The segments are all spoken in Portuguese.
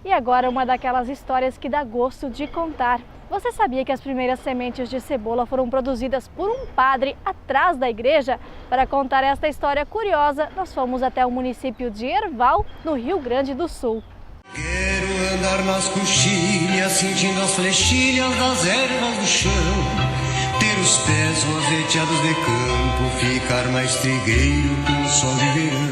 E agora uma daquelas histórias que dá gosto de contar. Você sabia que as primeiras sementes de cebola foram produzidas por um padre atrás da igreja? Para contar esta história curiosa, nós fomos até o município de Herval, no Rio Grande do Sul. Quero andar nas coxilhas, sentindo as flechilhas das ervas do chão, ter os pés roseteados de campo, ficar mais trigueiro com o sol de verão.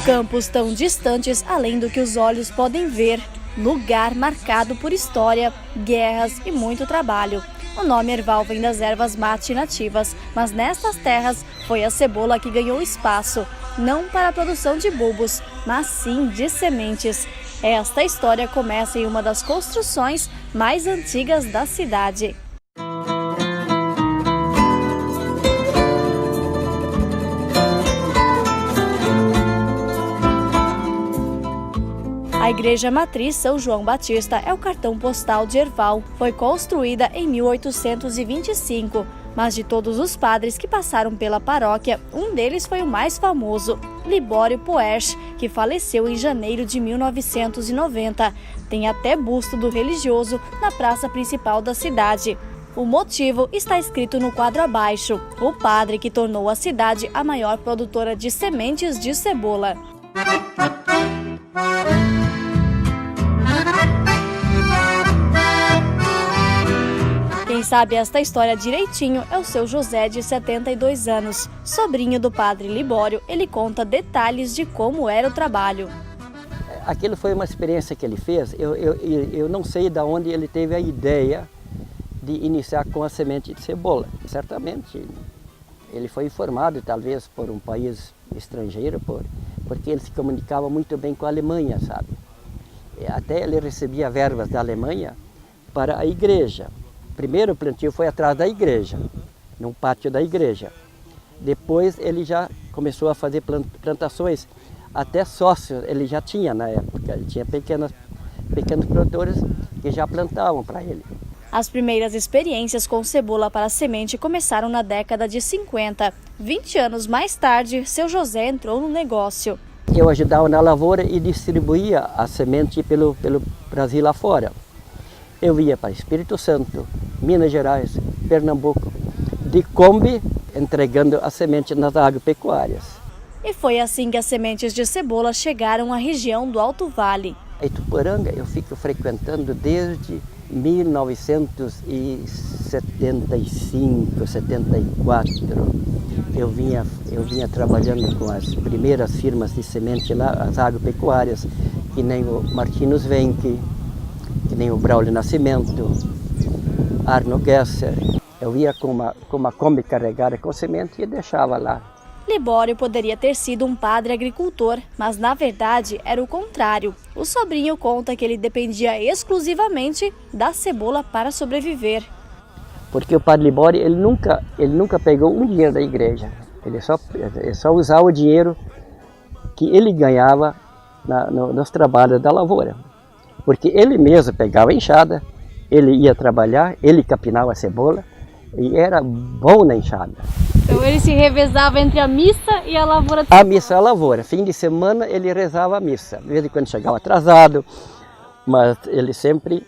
Campos tão distantes além do que os olhos podem ver, lugar marcado por história, guerras e muito trabalho. O nome Herval vem das ervas mate nativas, mas nestas terras foi a cebola que ganhou espaço, não para a produção de bulbos, mas sim de sementes. Esta história começa em uma das construções mais antigas da cidade. A Igreja Matriz São João Batista é o cartão postal de Herval. Foi construída em 1825, mas de todos os padres que passaram pela paróquia, um deles foi o mais famoso, Libório Puerch, que faleceu em janeiro de 1990. Tem até busto do religioso na praça principal da cidade. O motivo está escrito no quadro abaixo: o padre que tornou a cidade a maior produtora de sementes de cebola. Quem sabe esta história direitinho é o seu José, de 72 anos. Sobrinho do padre Libório, ele conta detalhes de como era o trabalho. Aquilo foi uma experiência que ele fez. Eu não sei de onde ele teve a ideia de iniciar com a semente de cebola. Certamente ele foi informado talvez por um país estrangeiro, porque ele se comunicava muito bem com a Alemanha, sabe? Até ele recebia verbas da Alemanha para a igreja. Primeiro o plantio foi atrás da igreja, num pátio da igreja. Depois ele já começou a fazer plantações, até sócios ele já tinha na época. Ele tinha pequenos produtores que já plantavam para ele. As primeiras experiências com cebola para semente começaram na década de 50. 20 anos mais tarde, seu José entrou no negócio. Eu ajudava na lavoura e distribuía a semente pelo Brasil lá fora. Eu ia para Espírito Santo, Minas Gerais, Pernambuco, de Kombi, entregando a semente nas agropecuárias. E foi assim que as sementes de cebola chegaram à região do Alto Vale. A Ituporanga eu fico frequentando desde 1975, 74. Eu vinha trabalhando com as primeiras firmas de semente lá, as agropecuárias, que nem o Martinus Wenck, que nem o Braulio Nascimento, Arno Gesser. Eu ia com uma Kombi carregada com semente e deixava lá. Libório poderia ter sido um padre agricultor, mas na verdade era o contrário. O sobrinho conta que ele dependia exclusivamente da cebola para sobreviver. Porque o padre Libório ele nunca pegou um dinheiro da igreja. Ele só usava o dinheiro que ele ganhava nos trabalhos da lavoura. Porque ele mesmo pegava a enxada, ele ia trabalhar, ele capinava a cebola e era bom na enxada. Então ele se revezava entre a missa e a lavoura de cebola? A missa e a lavoura. Fim de semana ele rezava a missa. De vez em quando chegava atrasado, mas ele sempre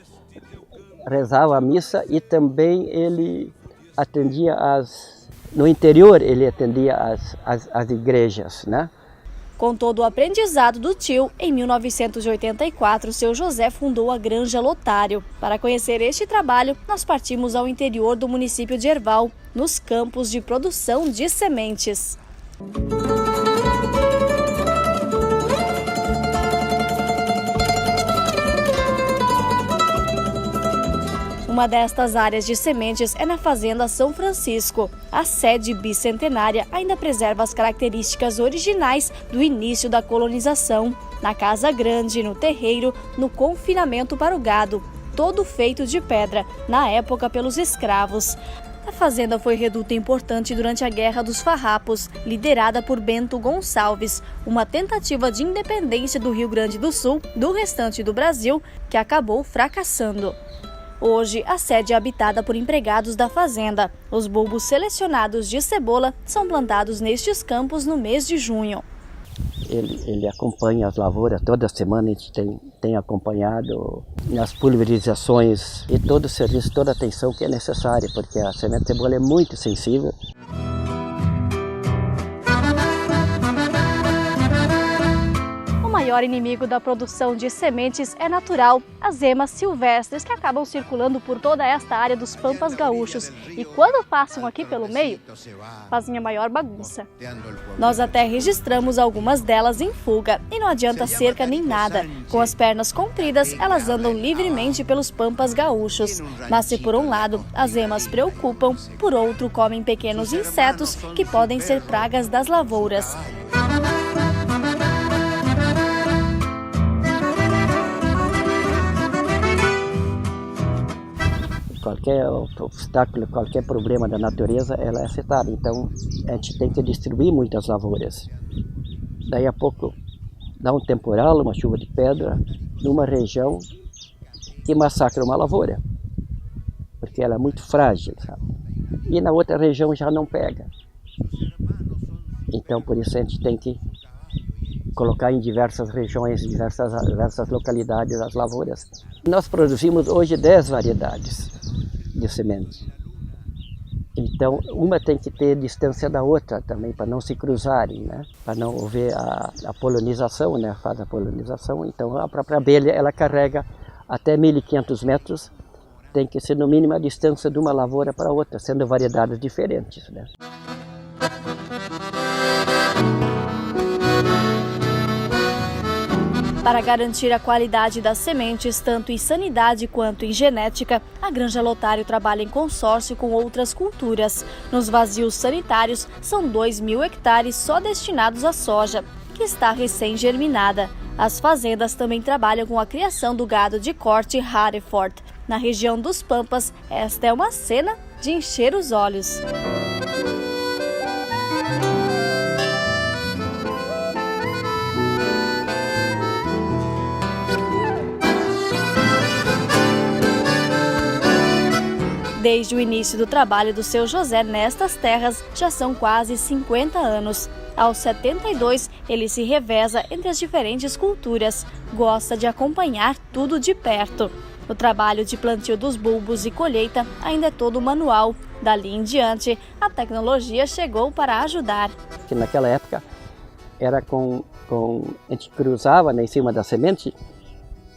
rezava a missa e também ele atendia no interior ele atendia as igrejas, né? Com todo o aprendizado do tio, em 1984, seu José fundou a Granja Lotário. Para conhecer este trabalho, nós partimos ao interior do município de Herval, nos campos de produção de sementes. Uma destas áreas de sementes é na Fazenda São Francisco. A sede bicentenária ainda preserva as características originais do início da colonização. Na casa grande, no terreiro, no confinamento para o gado, todo feito de pedra, na época pelos escravos. A fazenda foi reduto importante durante a Guerra dos Farrapos, liderada por Bento Gonçalves, uma tentativa de independência do Rio Grande do Sul do restante do Brasil, que acabou fracassando. Hoje, a sede é habitada por empregados da fazenda. Os bulbos selecionados de cebola são plantados nestes campos no mês de junho. ele acompanha as lavouras, toda semana a gente tem acompanhado nas pulverizações e todo o serviço, toda a atenção que é necessária, porque a semente de cebola é muito sensível. O maior inimigo da produção de sementes é natural, as emas silvestres que acabam circulando por toda esta área dos pampas gaúchos e quando passam aqui pelo meio, fazem a maior bagunça. Nós até registramos algumas delas em fuga e não adianta cerca nem nada. Com as pernas compridas, elas andam livremente pelos pampas gaúchos. Mas se por um lado as emas preocupam, por outro comem pequenos insetos que podem ser pragas das lavouras. Qualquer obstáculo, qualquer problema da natureza, ela é afetada. Então, a gente tem que destruir muitas lavouras. Daí a pouco, dá um temporal, uma chuva de pedra, numa região que massacra uma lavoura. Porque ela é muito frágil, sabe? E na outra região já não pega. Então, por isso a gente tem que colocar em diversas regiões, diversas localidades as lavouras. Nós produzimos hoje 10 variedades de sementes. Então, uma tem que ter distância da outra também, para não se cruzarem, né? Para não haver a polinização, né? Faz a polinização. Então, a própria abelha, ela carrega até 1.500 metros, tem que ser no mínimo a distância de uma lavoura para outra, sendo variedades diferentes, né? Para garantir a qualidade das sementes, tanto em sanidade quanto em genética, a Granja Lotário trabalha em consórcio com outras culturas. Nos vazios sanitários, são 2.000 hectares só destinados à soja, que está recém-germinada. As fazendas também trabalham com a criação do gado de corte Hereford. Na região dos Pampas, esta é uma cena de encher os olhos. Desde o início do trabalho do seu José nestas terras, já são quase 50 anos. Aos 72, ele se reveza entre as diferentes culturas. Gosta de acompanhar tudo de perto. O trabalho de plantio dos bulbos e colheita ainda é todo manual. Dali em diante, a tecnologia chegou para ajudar. Que naquela época era a gente cruzava, né, em cima da semente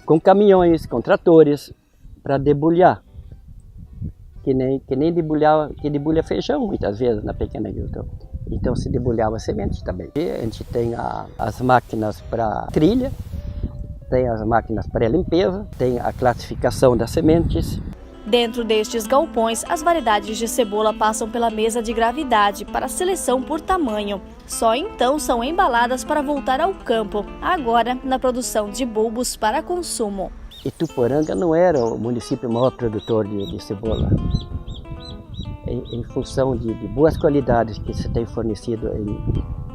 com caminhões, com tratores, para debulhar. Que nem debulha feijão muitas vezes na pequena agricultura. Então se debulhava semente também. E a gente tem as máquinas para trilha, tem as máquinas para limpeza, tem a classificação das sementes. Dentro destes galpões, as variedades de cebola passam pela mesa de gravidade para seleção por tamanho. Só então são embaladas para voltar ao campo, agora na produção de bulbos para consumo. Ituporanga não era o município maior produtor de cebola. Em função de boas qualidades que se tem fornecido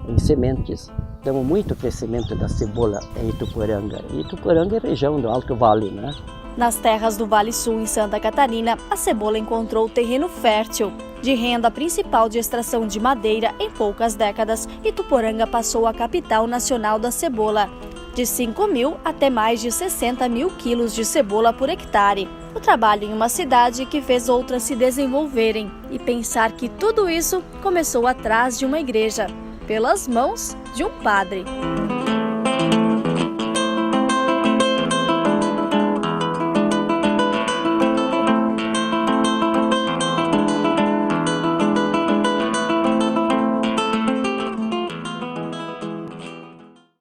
em sementes, temos muito crescimento da cebola em Ituporanga. E Ituporanga é região do Alto Vale, né? Nas terras do Vale Sul, em Santa Catarina, a cebola encontrou terreno fértil. De renda principal de extração de madeira, em poucas décadas, Ituporanga passou a capital nacional da cebola. De 5.000 até mais de 60.000 quilos de cebola por hectare. O trabalho em uma cidade que fez outras se desenvolverem. E pensar que tudo isso começou atrás de uma igreja, pelas mãos de um padre.